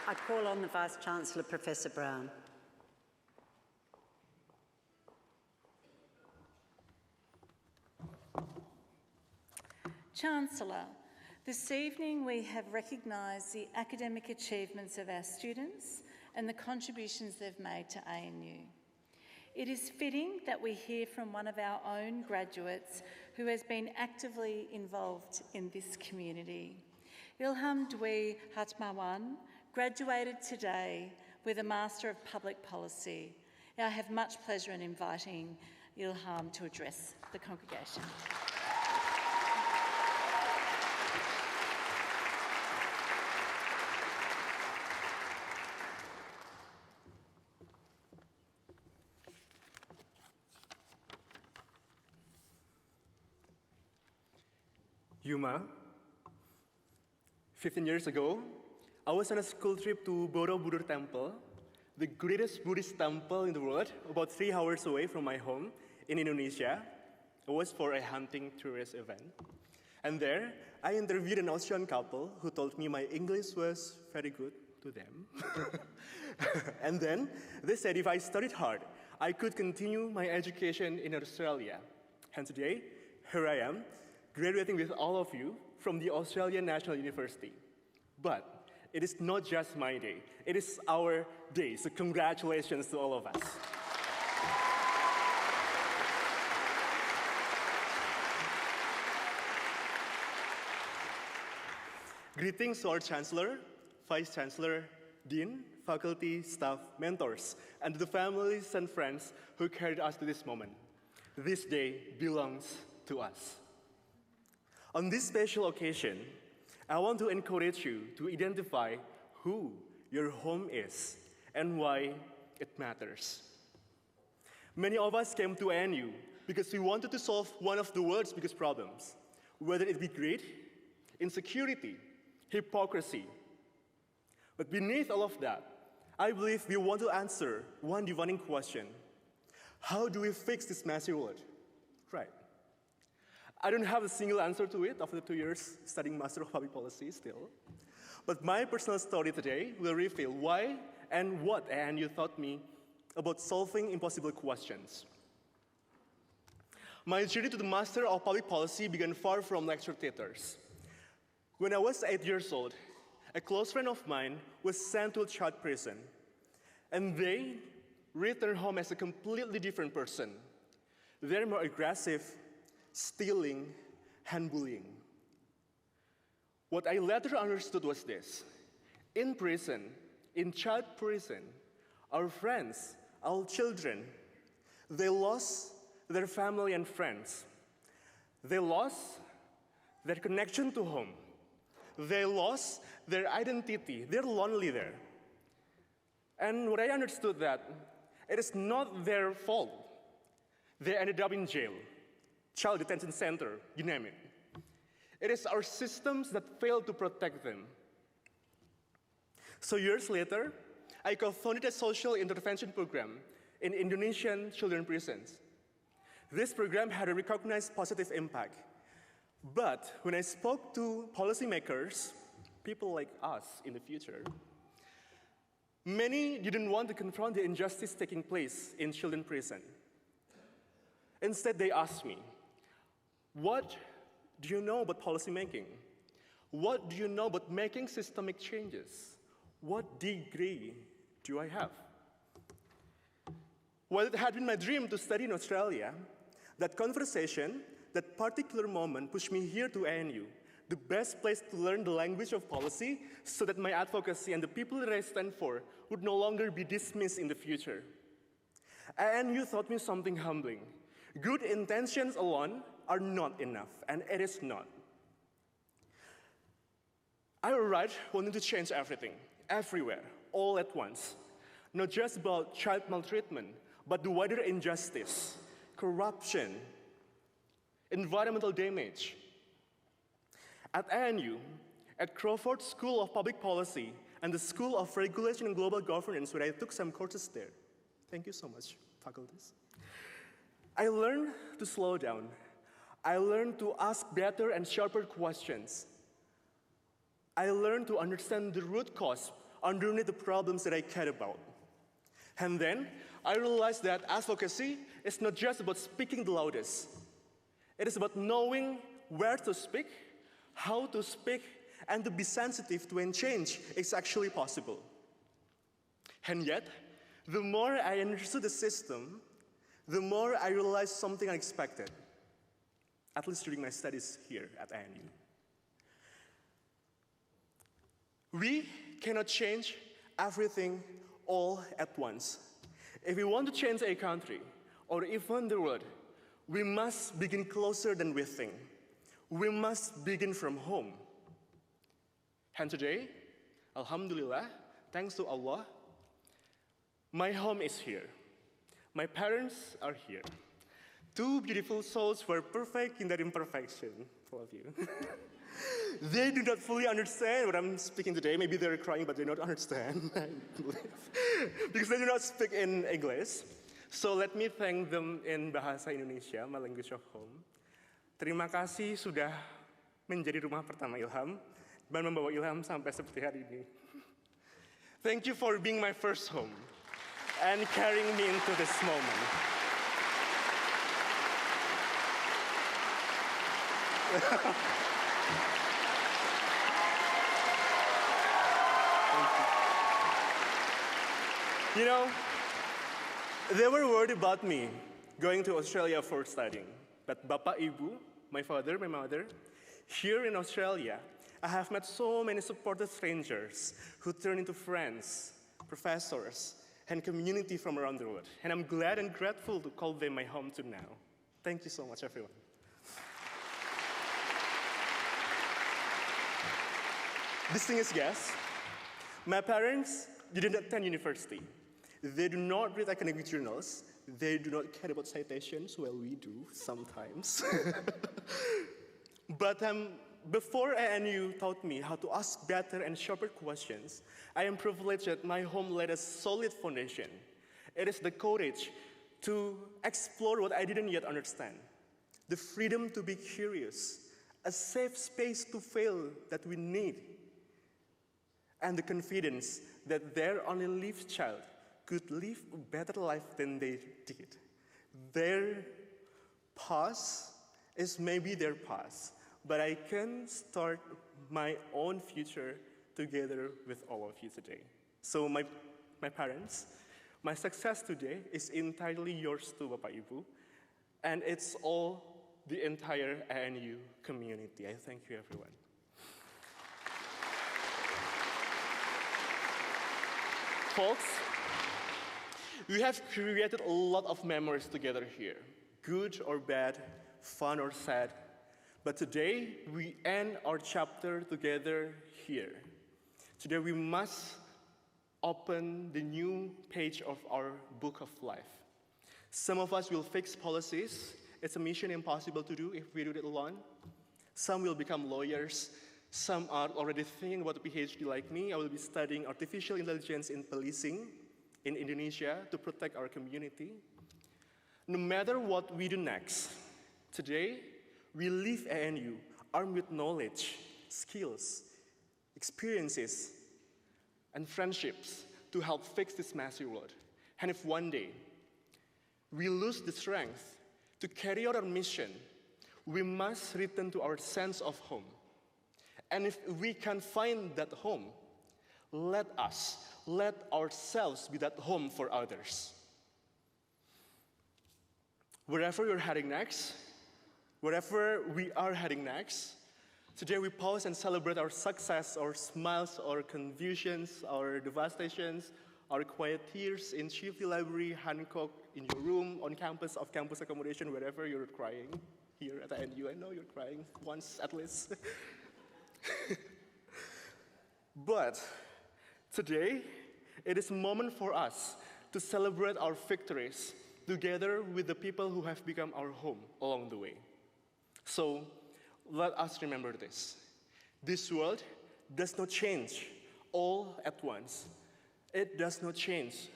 I call on the Vice-Chancellor, Professor Brown. Chancellor, this evening we have recognised the academic achievements of our students and the contributions they've made to ANU. It is fitting that we hear from one of our own graduates who has been actively involved in this community. Ilham Dwi Hatmawan graduated today with a Master of Public Policy. I have much pleasure in inviting Ilham to address the congregation. Yuma, 15 years ago, I was on a school trip to Borobudur Temple, the greatest Buddhist temple in the world, about 3 hours away from my home in Indonesia. It was for a hunting tourist event. And there, I interviewed an Australian couple who told me my English was very good to them. And then they said if I studied hard, I could continue my education in Australia. And today, here I am, graduating with all of you from the Australian National University. But it is not just my day, it is our day, so congratulations to all of us. Greetings to our Chancellor, Vice Chancellor, Dean, faculty, staff, mentors, and the families and friends who carried us to this moment. This day belongs to us. On this special occasion, I want to encourage you to identify who your home is and why it matters. Many of us came to ANU because we wanted to solve one of the world's biggest problems, whether it be greed, insecurity, hypocrisy. But beneath all of that, I believe we want to answer one defining question. How do we fix this messy world? Right. I don't have a single answer to it after 2 years studying Master of Public Policy still. But my personal story today will reveal why and what ANU taught me about solving impossible questions. My journey to the Master of Public Policy began far from lecture theaters. When I was 8 years old, a close friend of mine was sent to a child prison, and they returned home as a completely different person. They're more aggressive, stealing, and bullying. What I later understood was this. In prison, in child prison, our friends, our children, they lost their family and friends. They lost their connection to home. They lost their identity. They're lonely there. And what I understood that it is not their fault. They ended up in jail, child detention center, you name it. It is our systems that fail to protect them. So years later, I co-founded a social intervention program in Indonesian children prisons. This program had a recognized positive impact. But when I spoke to policymakers, people like us in the future, many didn't want to confront the injustice taking place in children prison. Instead, they asked me, what do you know about policymaking? What do you know about making systemic changes? What degree do I have? While it had been my dream to study in Australia, that conversation, that particular moment pushed me here to ANU, the best place to learn the language of policy so that my advocacy and the people that I stand for would no longer be dismissed in the future. ANU taught me something humbling. Good intentions alone are not enough, and it is not. I arrived wanting to change everything, everywhere, all at once. Not just about child maltreatment, but the wider injustice, corruption, environmental damage. At ANU, at Crawford School of Public Policy and the School of Regulation and Global Governance, where I took some courses there. Thank you so much, faculties. I learned to slow down. I learned to ask better and sharper questions. I learned to understand the root cause underneath the problems that I cared about. And then I realized that advocacy is not just about speaking the loudest. It is about knowing where to speak, how to speak, and to be sensitive to when change is actually possible. And yet, the more I understood the system, the more I realized something unexpected, at least during my studies here at ANU. We cannot change everything all at once. If we want to change a country, or even the world, we must begin closer than we think. We must begin from home. And today, Alhamdulillah, thanks to Allah, my home is here. My parents are here. Two beautiful souls who are perfect in their imperfection, all of you. They do not fully understand what I'm speaking today. Maybe they're crying, but they don't understand, I believe, because they do not speak in English. So let me thank them in Bahasa Indonesia, my language of home. Terima kasih sudah menjadi rumah pertama Ilham dan membawa Ilham sampai seperti hari ini. Thank you for being my first home and carrying me into this moment. You know, they were worried about me going to Australia for studying. But Bapak Ibu, my father, my mother, here in Australia, I have met so many supportive strangers who turn into friends, professors, and community from around the world. And I'm glad and grateful to call them my home to now. Thank you so much, everyone. Distinguished guests, my parents didn't attend university. They do not read academic journals. They do not care about citations. Well, we do sometimes. But before ANU taught me how to ask better and sharper questions, I am privileged that my home laid a solid foundation. It is the courage to explore what I didn't yet understand, the freedom to be curious, a safe space to fail that we need, and the confidence that their only lived child could live a better life than they did. Their past is maybe their past, but I can start my own future together with all of you today. So my parents, my success today is entirely yours too, Bapak Ibu, and it's all the entire ANU community. I thank you, everyone. Folks, we have created a lot of memories together here, good or bad, fun or sad. But today, we end our chapter together here. Today, we must open the new page of our book of life. Some of us will fix policies. It's a mission impossible to do if we do it alone. Some will become lawyers. Some are already thinking about a PhD like me. I will be studying artificial intelligence in policing in Indonesia to protect our community. No matter what we do next, today we leave ANU armed with knowledge, skills, experiences, and friendships to help fix this messy world. And if one day we lose the strength to carry out our mission, we must return to our sense of home. And if we can find that home, let ourselves be that home for others. Wherever you're heading next, wherever we are heading next, today we pause and celebrate our success, our smiles, our confusions, our devastations, our quiet tears in Chiefly Library, Hancock, in your room, on campus, off campus accommodation, wherever you're crying. Here at the NU, I know you're crying once at least. But today, it is a moment for us to celebrate our victories together with the people who have become our home along the way. So let us remember this. This world does not change all at once. It does not change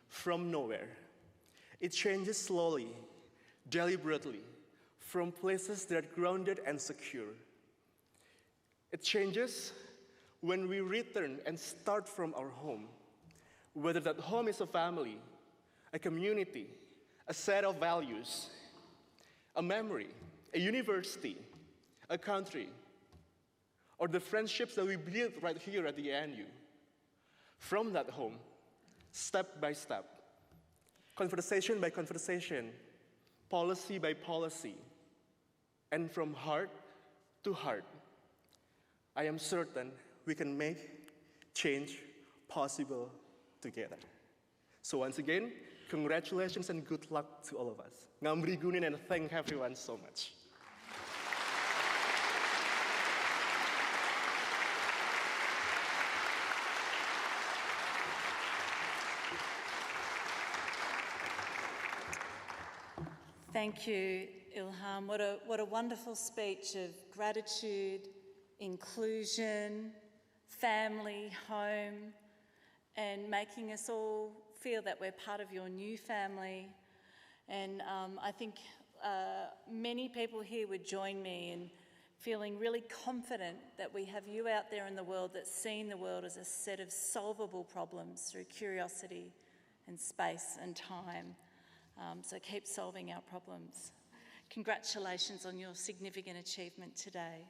from nowhere. It changes slowly, deliberately, from places that are grounded and secure. It changes when we return and start from our home, whether that home is a family, a community, a set of values, a memory, a university, a country, or the friendships that we build right here at the ANU. From that home, step by step, conversation by conversation, policy by policy, and from heart to heart, I am certain we can make change possible together. So once again, congratulations and good luck to all of us. Ngamri gunin and thank everyone so much. Thank you, Ilham. What a wonderful speech of gratitude, inclusion, family, home, and making us all feel that we're part of your new family. And I think many people here would join me in feeling really confident that we have you out there in the world that's seen the world as a set of solvable problems through curiosity and space and time. So keep solving our problems. Congratulations on your significant achievement today.